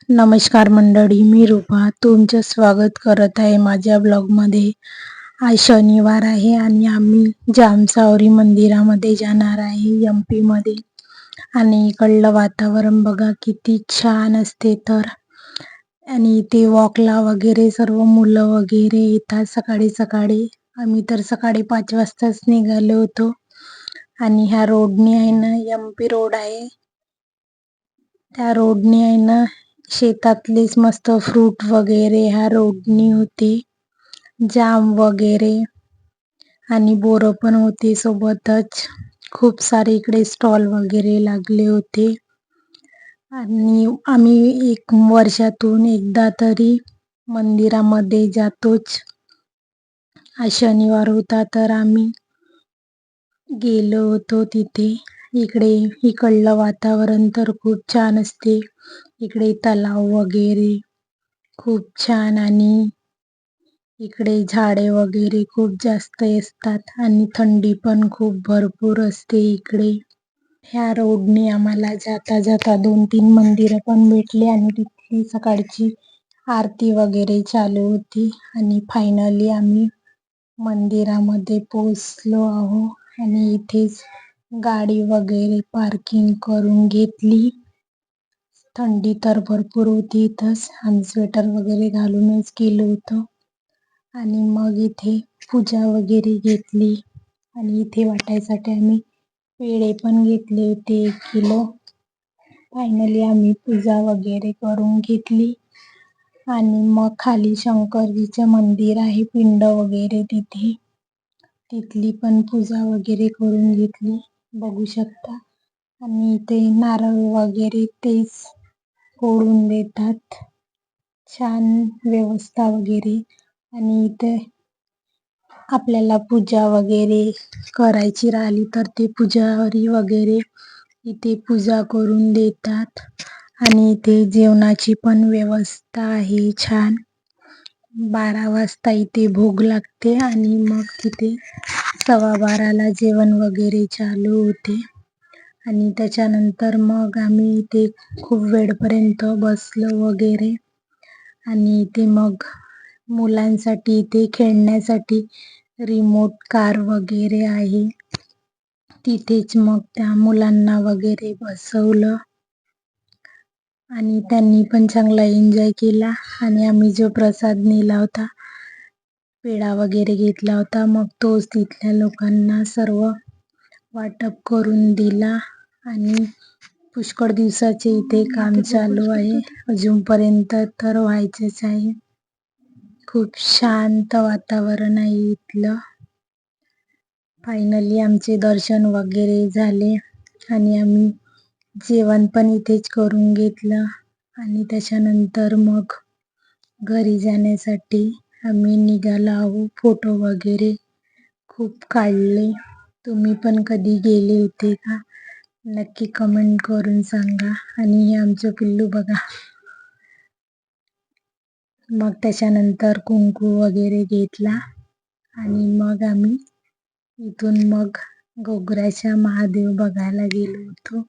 नमस्कार मंडळी, मी रूपा तुमचं स्वागत करत आहे माझ्या ब्लॉगमध्ये. आज शनिवार आहे आणि आम्ही जामसावरी मंदिरामध्ये जाणार आहे MP मध्ये. आणि इकडलं वातावरण बघा किती छान असते तर. आणि इथे वॉकला वगैरे सर्व मुलं वगैरे येतात सकाळी सकाळी. आम्ही तर सकाळी 5 वाजताच निघालो होतो. आणि ह्या रोडने आहे ना, MP रोड आहे, त्या रोडने आहे ना शेतातलेच मस्त फ्रूट वगैरे ह्या रोडनी होते, जाम वगैरे आणि बोर पण होते सोबतच. खूप सारे इकडे स्टॉल वगैरे लागले होते. आणि आम्ही वर्षातून एकदा तरी मंदिरामध्ये जातोच. आज शनिवार होता तर आम्ही गेलो होतो तिथे. इकडलं वातावरण तर खूप छान असते. इकडे तलाव वगैरे खूप छान आणि इकडे झाडे वगैरे खूप जास्त असतात आणि थंडी पण खूप भरपूर असते इकडे. ह्या रोडने आम्हाला जाता जाता 2-3 मंदिरं पण भेटली आणि तिथली सकाळची आरती वगैरे चालू होती. आणि फायनली आम्ही मंदिरामध्ये पोहोचलो आहो आणि इथेच गाडी वगैरे पार्किंग करून घेतली. थंडी तर भरपूर होती इथंच. आम्ही स्वेटर वगैरे घालूनच गेलो होतो. आणि मग इथे पूजा वगैरे घेतली आणि इथे वाटायसाठी आम्ही पेढे पण घेतले होते 1 किलो. फायनली आम्ही पूजा वगैरे करून घेतली आणि मग खाली शंकरजीचं मंदिर आहे, पिंड वगैरे तिथे. तिथली पण पूजा वगैरे करून घेतली, बघू शकता. आणि इथे नारळ वगैरे तेच फोडून देतात. छान व्यवस्था वगैरे. आणि इथे आपल्याला पूजा वगैरे करायची राहिली तर ते पुजारी वगैरे इथे पूजा करून देतात. आणि इथे जेवणाची पण व्यवस्था आहे छान. 12 वाजता इथे भोग लागते आणि मग तिथे 12:15ला जेवण वगैरे चालू होते. आणि त्याच्यानंतर मग आम्ही इथे खूप वेळपर्यंत बसलो वगैरे. आणि इथे मग मुलांसाठी इथे खेळण्यासाठी रिमोट कार वगैरे आहे. तिथेच मग त्या मुलांना वगैरे बसवलं आणि त्यांनी पण चांगला एन्जॉय केला. आणि आम्ही जो प्रसाद नेला होता, पेढा वगैरे घेतला होता, मग तोच तिथल्या लोकांना सर्व वाटप करून दिला. आणि पुष्कळ दिवसाचे इथे काम चालू आहे, अजूनपर्यंत तर व्हायचंच आहे. खूप शांत वातावरण आहे इथलं. फायनली आमचे दर्शन वगैरे झाले आणि आम्ही जेवण पण इथेच करून घेतलं. आणि त्याच्यानंतर मग घरी जाण्यासाठी आम्ही निघालो आहोत. फोटो वगैरे खूप काढले. तुम्ही पण कधी गेले होते का, नक्की कमेंट करून सांगा. आणि हे आमचं पिल्लू बघा. मग त्याच्यानंतर कुंकू वगैरे घेतला आणि मग आम्ही इथून मग गोगऱ्याच्या महादेव बघायला गेलो होतो.